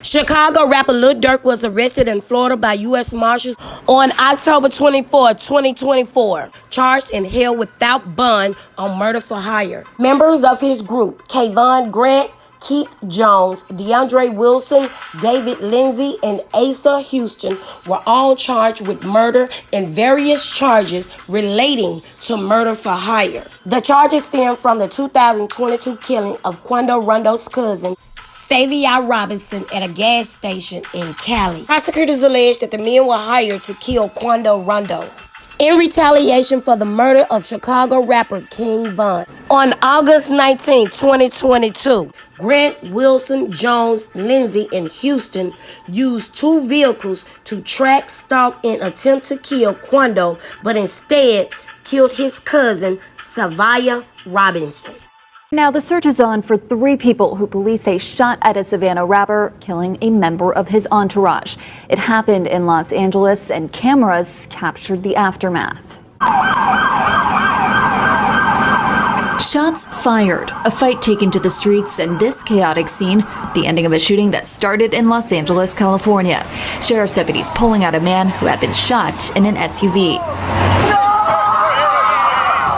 Chicago rapper Lil Durk was arrested in Florida by U.S. Marshals on October 24, 2024, charged and held without bond on murder for hire. Members of his group, Kayvon Grant, Keith Jones, DeAndre Wilson, David Lindsay, and Asa Houston were all charged with murder and various charges relating to murder for hire. The charges stem from the 2022 killing of Quando Rondo's cousin, Saviay'a Robinson, at a gas station in Cali. Prosecutors allege that the men were hired to kill Quando Rondo in retaliation for the murder of Chicago rapper King Von. On August 19, 2022, Grant, Wilson, Jones, Lindsay, and Houston used two vehicles to track, stalk, and attempt to kill Quando, but instead killed his cousin, Saviay'a Robinson. Now the search is on for 3 people who police say shot at a Savannah rapper, killing a member of his entourage. It happened in Los Angeles, and cameras captured the aftermath. Shots fired, a fight taken to the streets, and this chaotic scene, the ending of a shooting that started in Los Angeles, California. Sheriff's deputies pulling out a man who had been shot in an SUV.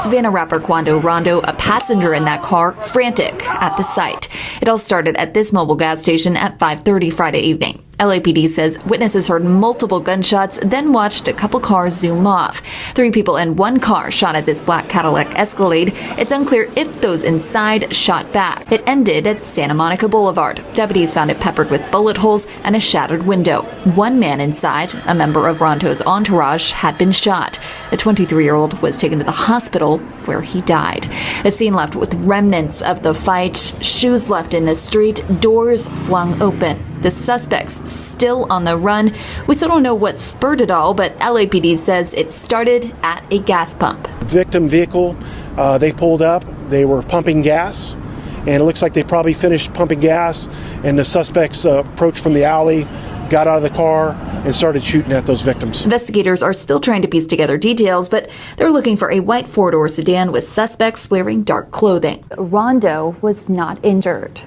Savannah rapper Quando Rondo, a passenger in that car, frantic at the sight. It all started at this mobile gas station at 5:30 Friday evening. LAPD says witnesses heard multiple gunshots, then watched a couple cars zoom off. 3 people in one car shot at this black Cadillac Escalade. It's unclear if those inside shot back. It ended at Santa Monica Boulevard. Deputies found it peppered with bullet holes and a shattered window. One man inside, a member of Rondo's entourage, had been shot. The 23-year-old was taken to the hospital where he died. A scene left with remnants of the fight, shoes left in the street, doors flung open. The suspects still on the run. We still don't know what spurred it all, but LAPD says it started at a gas pump. Victim vehicle, they pulled up, they were pumping gas, and it looks like they probably finished pumping gas, and the suspects approached from the alley, got out of the car, and started shooting at those victims. Investigators are still trying to piece together details, but they're looking for a white 4-door sedan with suspects wearing dark clothing. Rondo was not injured.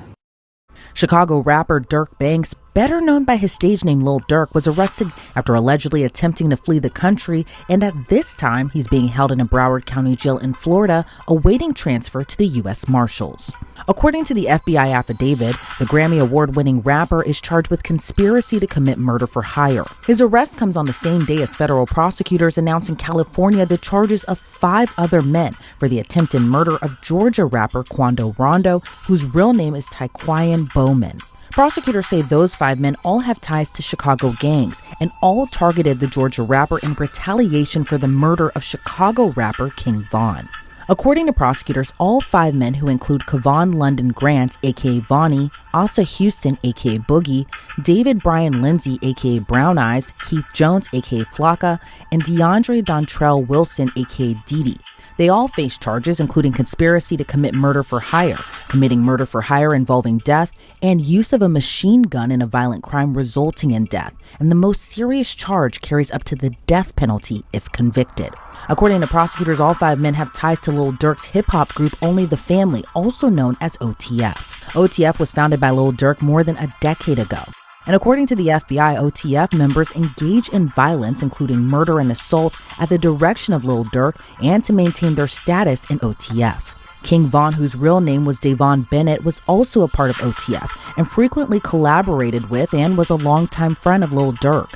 Chicago rapper Durk Banks, better known by his stage name Lil Durk, was arrested after allegedly attempting to flee the country, and at this time he's being held in a Broward County jail in Florida, awaiting transfer to the U.S. Marshals. According to the FBI affidavit, the Grammy Award-winning rapper is charged with conspiracy to commit murder for hire. His arrest comes on the same day as federal prosecutors announced in California the charges of 5 other men for the attempted murder of Georgia rapper Quando Rondo, whose real name is Taquan Bowman. Prosecutors say those 5 men all have ties to Chicago gangs and all targeted the Georgia rapper in retaliation for the murder of Chicago rapper King Von. According to prosecutors, all 5 men, who include Kevon London Grant, aka Vonnie, Asa Houston, aka Boogie, David Brian Lindsay, aka Brown Eyes, Keith Jones, aka Flocka, and DeAndre Dontrell Wilson, aka Didi. They all face charges including conspiracy to commit murder for hire, committing murder for hire involving death, and use of a machine gun in a violent crime resulting in death. And the most serious charge carries up to the death penalty if convicted. According to prosecutors, all 5 men have ties to Lil Durk's hip-hop group Only the Family, also known as OTF. OTF was founded by Lil Durk more than a decade ago. And according to the FBI, OTF members engage in violence, including murder and assault, at the direction of Lil Durk and to maintain their status in OTF. King Von, whose real name was Davon Bennett, was also a part of OTF and frequently collaborated with and was a longtime friend of Lil Durk.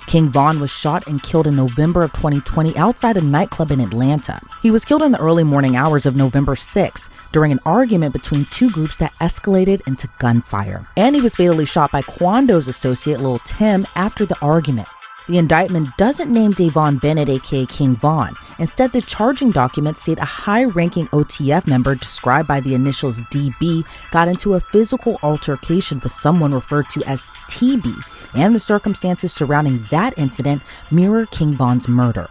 King Von was shot and killed in November of 2020 outside a nightclub in Atlanta. He was killed in the early morning hours of November 6 during an argument between 2 groups that escalated into gunfire. And he was fatally shot by Quando's associate Lil Tim after the argument. The indictment doesn't name Davon Bennett, aka King Von. Instead, the charging documents state a high-ranking OTF member described by the initials DB got into a physical altercation with someone referred to as TB, and the circumstances surrounding that incident mirror King Von's murder.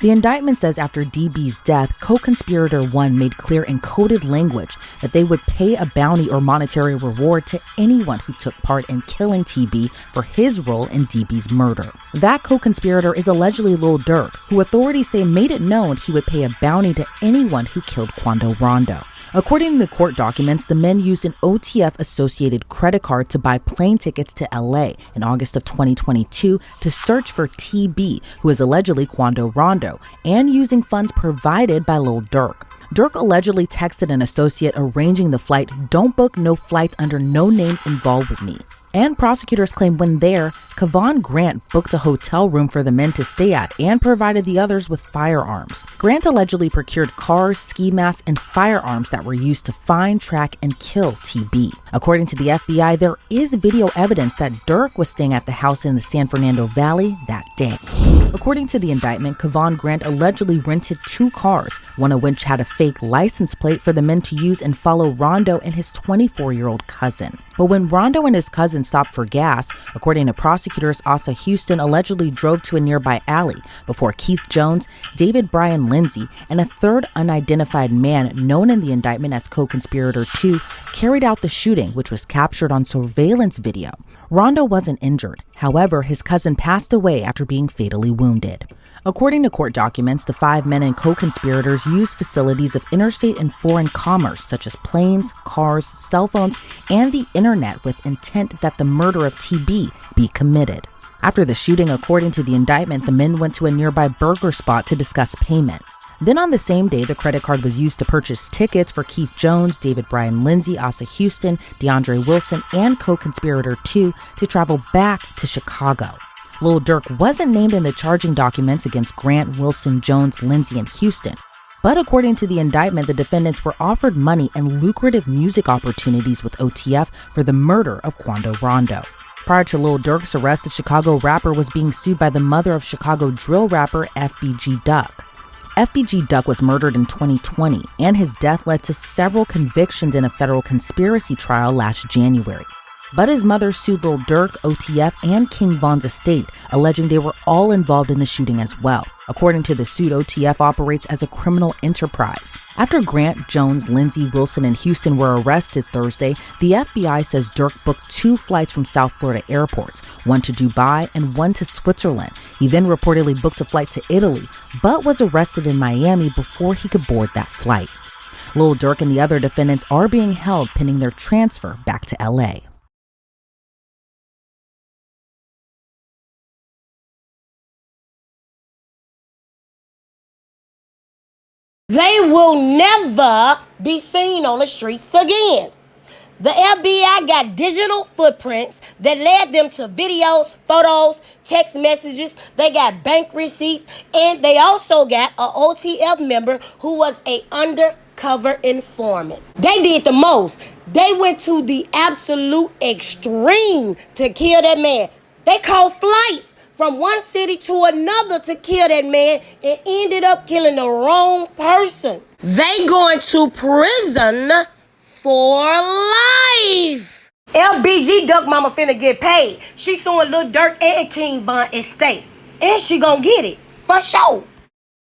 The indictment says after DB's death, co-conspirator 1 made clear in coded language that they would pay a bounty or monetary reward to anyone who took part in killing TB for his role in DB's murder. That co-conspirator is allegedly Lil Durk, who authorities say made it known he would pay a bounty to anyone who killed Quando Rondo. According to the court documents, the men used an OTF-associated credit card to buy plane tickets to LA in August of 2022 to search for TB, who is allegedly Quando Rondo, and using funds provided by Lil Durk. Durk allegedly texted an associate arranging the flight, "Don't book no flights under no names involved with me." And prosecutors claim when there, Kevon Grant booked a hotel room for the men to stay at and provided the others with firearms. Grant allegedly procured cars, ski masks, and firearms that were used to find, track, and kill TB. According to the FBI, there is video evidence that Durk was staying at the house in the San Fernando Valley that day. According to the indictment, Kevon Grant allegedly rented 2 cars, one of which had a fake license plate for the men to use and follow Rondo and his 24-year-old cousin. But when Rondo and his cousin stopped for gas, according to prosecutors, Asa Houston allegedly drove to a nearby alley before Keith Jones, David Brian Lindsay, and a third unidentified man known in the indictment as co-conspirator 2 carried out the shooting, which was captured on surveillance video. Rondo wasn't injured. However, his cousin passed away after being fatally wounded. According to court documents, the 5 men and co-conspirators used facilities of interstate and foreign commerce, such as planes, cars, cell phones, and the internet with intent that the murder of TB be committed. After the shooting, according to the indictment, the men went to a nearby burger spot to discuss payment. Then on the same day, the credit card was used to purchase tickets for Keith Jones, David Brian Lindsay, Asa Houston, DeAndre Wilson, and co-conspirator 2 to travel back to Chicago. Lil Durk wasn't named in the charging documents against Grant, Wilson, Jones, Lindsay, and Houston. But according to the indictment, the defendants were offered money and lucrative music opportunities with OTF for the murder of Quando Rondo. Prior to Lil Durk's arrest, the Chicago rapper was being sued by the mother of Chicago drill rapper FBG Duck. FBG Duck was murdered in 2020, and his death led to several convictions in a federal conspiracy trial last January. But his mother sued Lil Durk, OTF, and King Von's estate, alleging they were all involved in the shooting as well. According to the suit, OTF operates as a criminal enterprise. After Grant, Jones, Lindsay, Wilson, and Houston were arrested Thursday, the FBI says Durk booked 2 flights from South Florida airports, one to Dubai and one to Switzerland. He then reportedly booked a flight to Italy, but was arrested in Miami before he could board that flight. Lil Durk and the other defendants are being held pending their transfer back to LA. They will never be seen on the streets again. The FBI got digital footprints that led them to videos, photos, text messages. They got bank receipts, and they also got an OTF member who was an undercover informant. They did the most. They went to the absolute extreme to kill that man. They called flights from one city to another to kill that man and ended up killing the wrong person. They going to prison for life. FBG Duck mama finna get paid. She suing Lil Durk and King Von estate. And she gonna get it, for sure.